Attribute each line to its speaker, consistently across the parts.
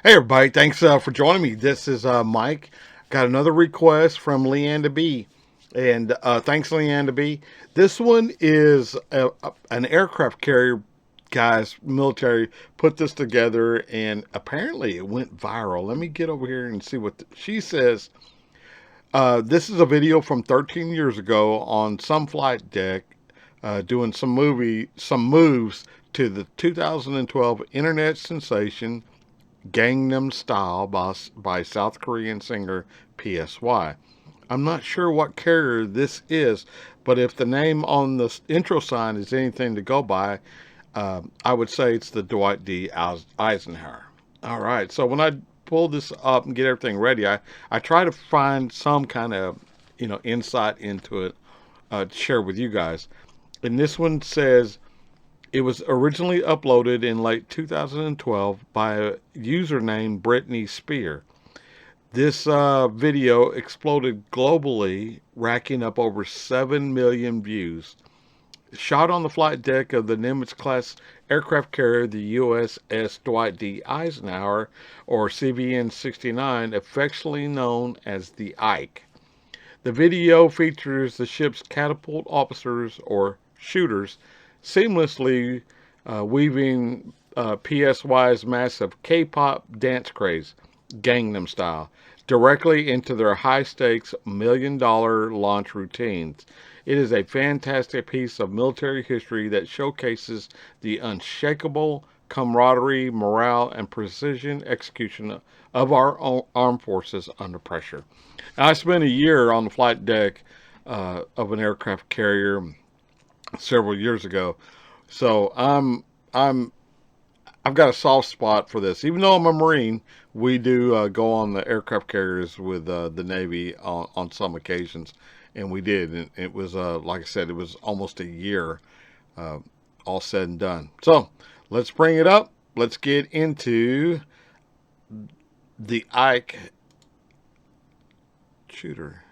Speaker 1: Hey everybody, thanks for joining me. This is Mike. Got another request from Leanne B. And thanks, Leanne B. This one is an aircraft carrier, guys, military put this together and apparently it went viral. Let me get over here and see what she says. This is a video from 13 years ago on some flight deck doing some moves to the 2012 internet sensation Gangnam Style by South Korean singer PSY. I'm not sure what carrier this is, but if the name on the intro sign is anything to go by, I would say it's the Dwight D. Eisenhower. All right, so when I pull this up and get everything ready, I try to find some kind of insight into it to share with you guys. And this one says it was originally uploaded in late 2012 by a user named Brittany Spear. This video exploded globally, racking up over 7 million views. Shot on the flight deck of the Nimitz class aircraft carrier, the USS Dwight D. Eisenhower, or CVN 69, affectionately known as the Ike. The video features the ship's catapult officers, or shooters, seamlessly weaving PSY's massive K-pop dance craze, Gangnam Style, directly into their high-stakes million-dollar launch routines. It is a fantastic piece of military history that showcases the unshakable camaraderie, morale, and precision execution of our armed forces under pressure. Now, I spent a year on the flight deck of an aircraft carrier several years ago, so I've got a soft spot for this. Even though I'm a Marine, we do go on the aircraft carriers with the Navy on some occasions, and we did. And it was, like I said, it was almost a year, all said and done. So let's bring it up. Let's get into the Ike Shooter.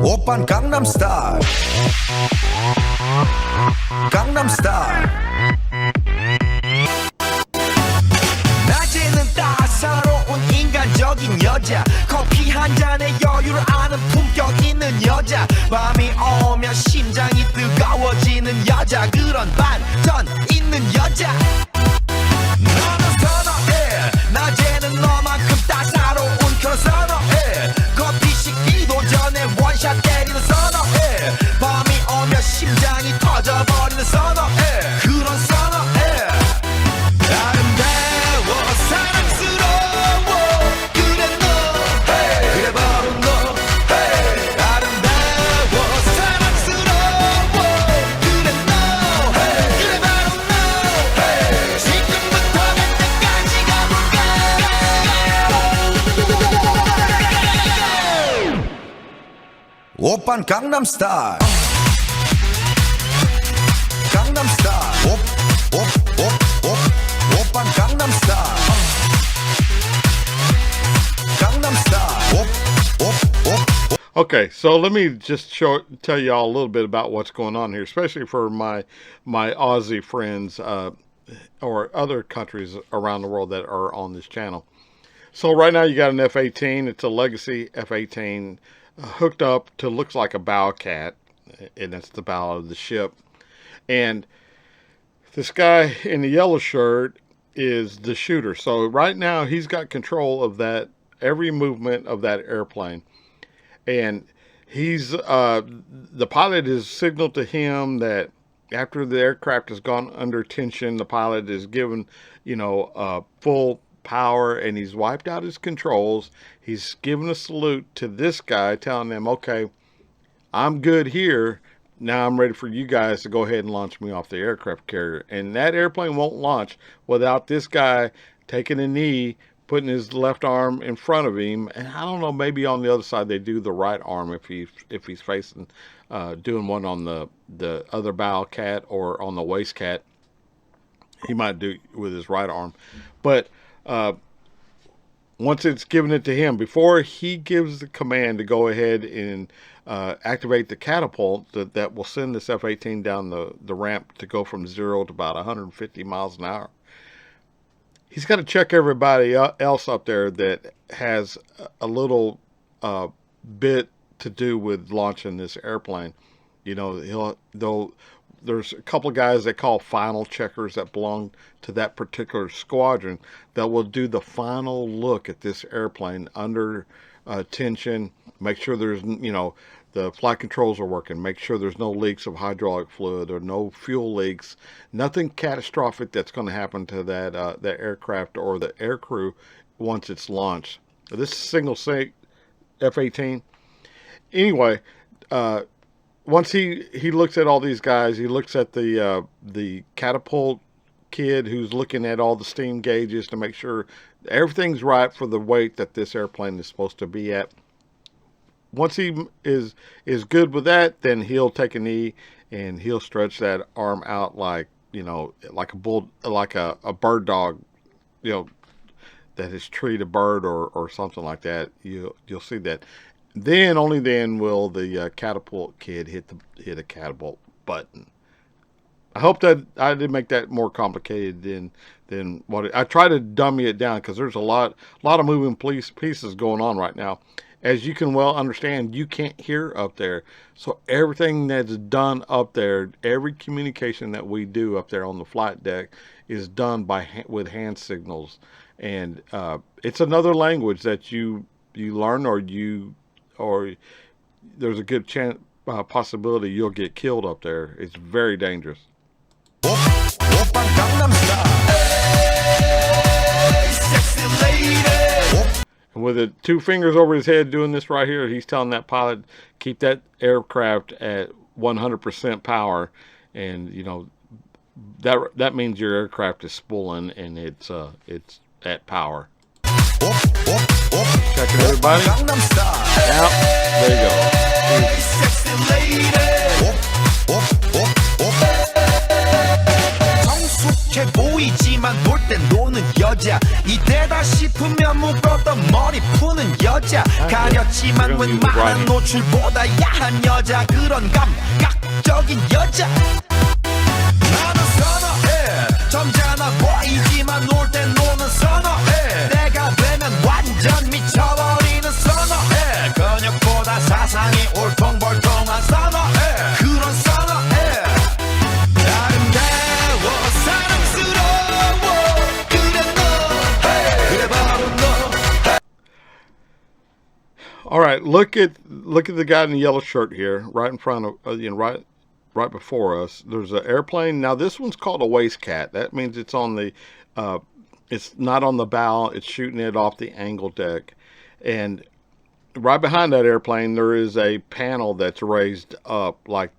Speaker 2: 오빤 강남 스타일 강남 스타일 낮에는 따사로운 인간적인 여자 커피 한 잔에 여유를 아는 품격 있는 여자 밤이 오면 심장이 뜨거워지는 여자 그런 반전 있는 여자 너는 선호해 낮에는 너만큼 따사로운 그런 선호해 커피 식기도 전에 원샷 때리는 선호해 밤이 오면 심장이 터져버리는 선호해 그런 선호해 아름다워 사랑스러워 그래 너 그래 바로 너 아름다워 사랑스러워 그래 너 그래 바로 너 지금부터 갈 때까지 가볼까 오빤 강남 스타일 강남 스타일 오빤 강남 스타일 강남 스타일
Speaker 1: Okay, so let me just tell y'all a little bit about what's going on here, especially for my Aussie friends or other countries around the world that are on this channel. So right now you got an F-18. It's a legacy F-18 hooked up to looks like a bow cat, and that's the bow of the ship. And this guy in the yellow shirt is the shooter. So right now he's got control of that every movement of that airplane. And he's the pilot is signaled to him that after the aircraft has gone under tension, the pilot is given, full power, and he's wiped out his controls. He's given a salute to this guy, telling them, okay, I'm good here. Now I'm ready for you guys to go ahead and launch me off the aircraft carrier. And that airplane won't launch without this guy taking a knee, putting his left arm in front of him, and I don't know, maybe on the other side they do the right arm if he's facing, doing one on the other bow cat or on the waist cat. He might do it with his right arm, but once it's given it to him, before he gives the command to go ahead and activate the catapult that will send this F-18 down the ramp to go from 0 to about 150 miles an hour, he's got to check everybody else up there that has a little bit to do with launching this airplane. You know, there's a couple of guys they call final checkers that belong to that particular squadron that will do the final look at this airplane under tension, make sure there's, you know, the flight controls are working, make sure there's no leaks of hydraulic fluid or no fuel leaks, nothing catastrophic that's going to happen to that aircraft or the aircrew once it's launched. This is single seat F-18. Anyway, once he looks at all these guys, he looks at the catapult kid who's looking at all the steam gauges to make sure everything's right for the weight that this airplane is supposed to be at. Once he is good with that, then he'll take a knee and he'll stretch that arm out like, you know, like a bird dog, you know, that has treated a bird or something like that. You'll see that. Then, only then, will the catapult kid hit a catapult button. I hope that I didn't make that more complicated than what I try to dummy it down, because there's a lot of moving pieces going on right now. As you can well understand, you can't hear up there, so everything that's done up there, every communication that we do up there on the flight deck, is done with hand signals, and it's another language that you learn, or there's a good chance, possibility you'll get killed up there. It's very dangerous. And with the 2 fingers over his head doing this right here, he's telling that pilot, keep that aircraft at 100% power, and you know that means your aircraft is spooling and it's at power. Checking everybody. Yep, there you
Speaker 2: 성숙해 보이지만 놀 땐 노는 여자, 이때다 싶으면 묶었던 머리 푸는 여자, 가렸지만 웬만한 노출보다 야한 여자, 그런 감각적인 여자 나는 선호해. 점잖아 보이지만 놀 땐 노는 선호해. 내가 되면 완전 미쳐버리는 선호해. 근육보다 사상이 울퉁불퉁한 선호해. 그런 선호해. 아름다워 사랑스러워 그래 너 그래 바로 너.
Speaker 1: All right, look at the guy in the yellow shirt here, right in front of right before us. There's an airplane. Now this one's called a waste cat. That means it's on the it's not on the bow. It's shooting it off the angle deck, and right behind that airplane there is a panel that's raised up like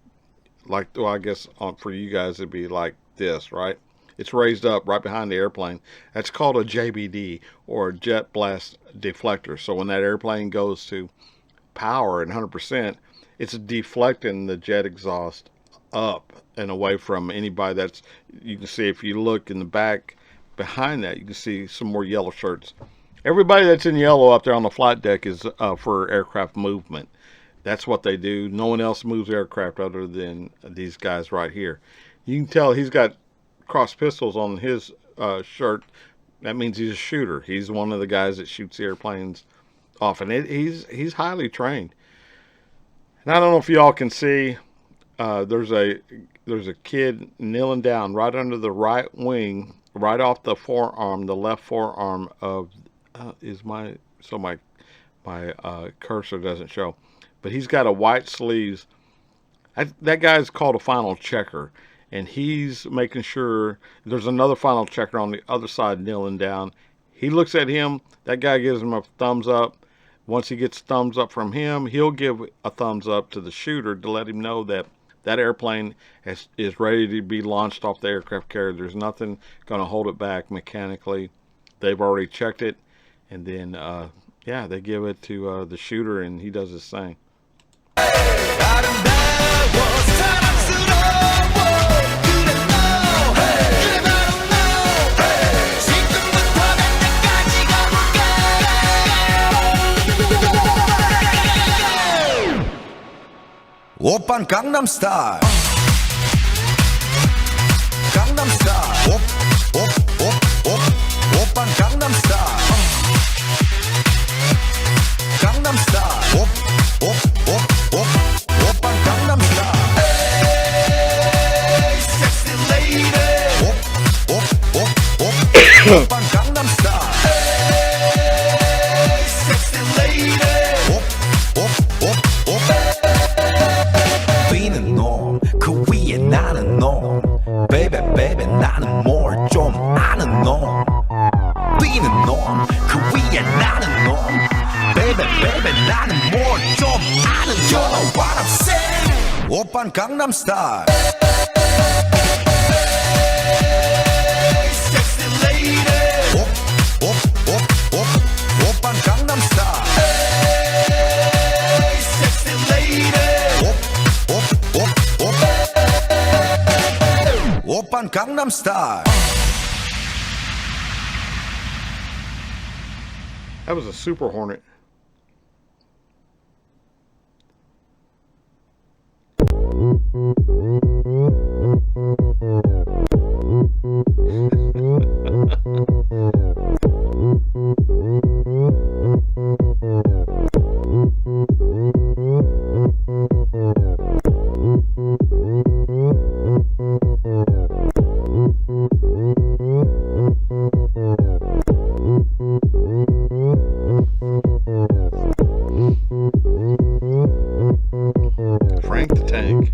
Speaker 1: well, I guess for you guys it'd be like this, right? It's raised up right behind the airplane. That's called a JBD, or jet blast deflector. So when that airplane goes to power at 100%, it's deflecting the jet exhaust up and away from anybody that's, you can see if you look in the back behind that, you can see some more yellow shirts. Everybody that's in yellow up there on the flight deck is for aircraft movement. That's what they do. No one else moves aircraft other than these guys right here. You can tell he's got cross pistols on his shirt. That means he's a shooter. He's one of the guys that shoots the airplanes off, and he's highly trained. And I don't know if y'all can see, there's a kid kneeling down right under the right wing, right off the forearm, the left forearm of my cursor doesn't show, but he's got a white sleeves. That guy's called a final checker, and he's making sure there's another final checker on the other side kneeling down. He looks at him. That guy gives him a thumbs up. Once he gets thumbs up from him, he'll give a thumbs up to the shooter to let him know that that airplane is ready to be launched off the aircraft carrier. There's nothing going to hold it back mechanically. They've already checked it, and then they give it to the shooter, and he does his thing.
Speaker 2: 오빤 강남스타일 강남스타일 오빤 강남스타일 강남스타일 오빤 강남스타일 Hey sexy lady 오빤 강남스타일 Hey sexy lady 뛰는 놈 그 위에 나는 놈 Baby baby 나는 뭘 좀 아는 놈 뛰는 놈 그 위에 나는 놈 Baby baby 나는 뭘 좀 아는 놈 You know what I'm saying 오빤 강남스타일 Hey sexy lady 오빤 강남스타일 Hey sexy lady 오빤 강남스타일
Speaker 1: That was a Super Hornet. Frank the Tank.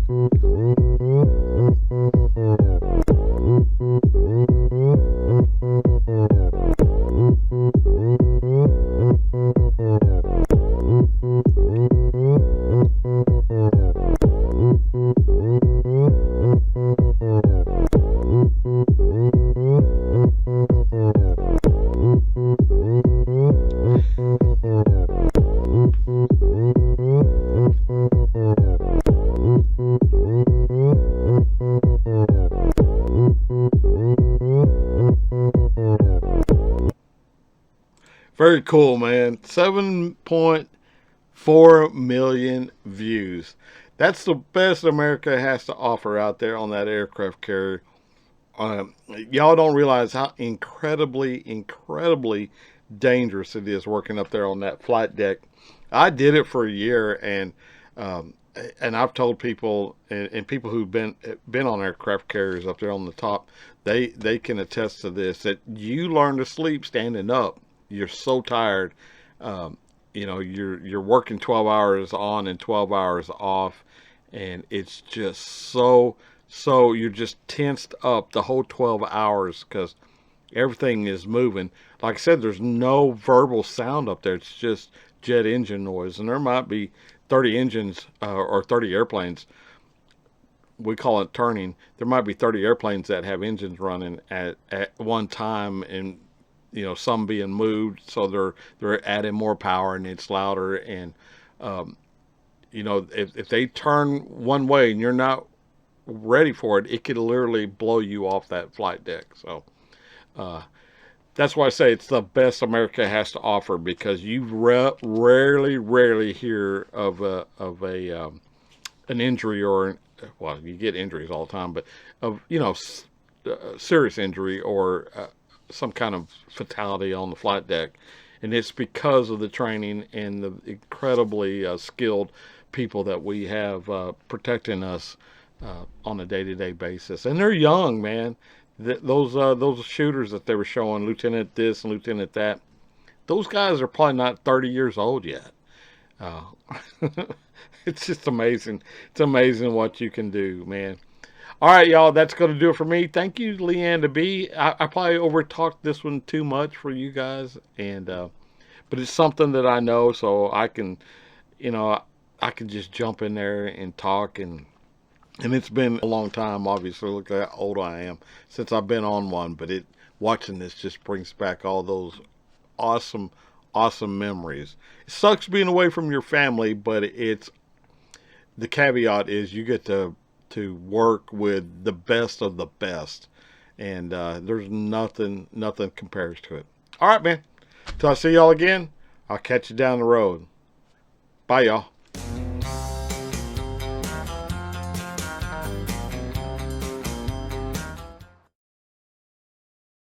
Speaker 1: Very cool, man. 7.4 million views. That's the best America has to offer out there on that aircraft carrier. Y'all don't realize how incredibly dangerous it is working up there on that flight deck. I did it for a year, and I've told people, and people who've been on aircraft carriers up there on the top, they can attest to this, that you learn to sleep standing up. You're so tired. You're working 12 hours on and 12 hours off, and it's just so you're just tensed up the whole 12 hours because everything is moving. Like I said, there's no verbal sound up there. It's just jet engine noise, and there might be 30 engines or 30 airplanes. We call it turning. There might be 30 airplanes that have engines running at one time, and some being moved, so they're adding more power and it's louder. And if they turn one way and you're not ready for it, it could literally blow you off that flight deck. So that's why I say it's the best America has to offer, because you rarely hear of an injury, or well, you get injuries all the time, but of serious injury or some kind of fatality on the flight deck. And it's because of the training and the incredibly skilled people that we have protecting us on a day-to-day basis. And they're young, man. Those shooters that they were showing, Lieutenant this and Lieutenant that, those guys are probably not 30 years old yet. It's just amazing. It's amazing what you can do, man. All right, y'all, that's going to do it for me. Thank you, Leanne B. I probably over-talked this one too much for you guys, and but it's something that I know, so I can, I can just jump in there and talk, and it's been a long time, obviously. Look at how old I am since I've been on one, but watching this just brings back all those awesome memories. It sucks being away from your family, but the caveat is you get to work with the best of the best, and there's nothing compares to it. All right, man. Till I see y'all again, I'll catch you down the road. Bye, y'all.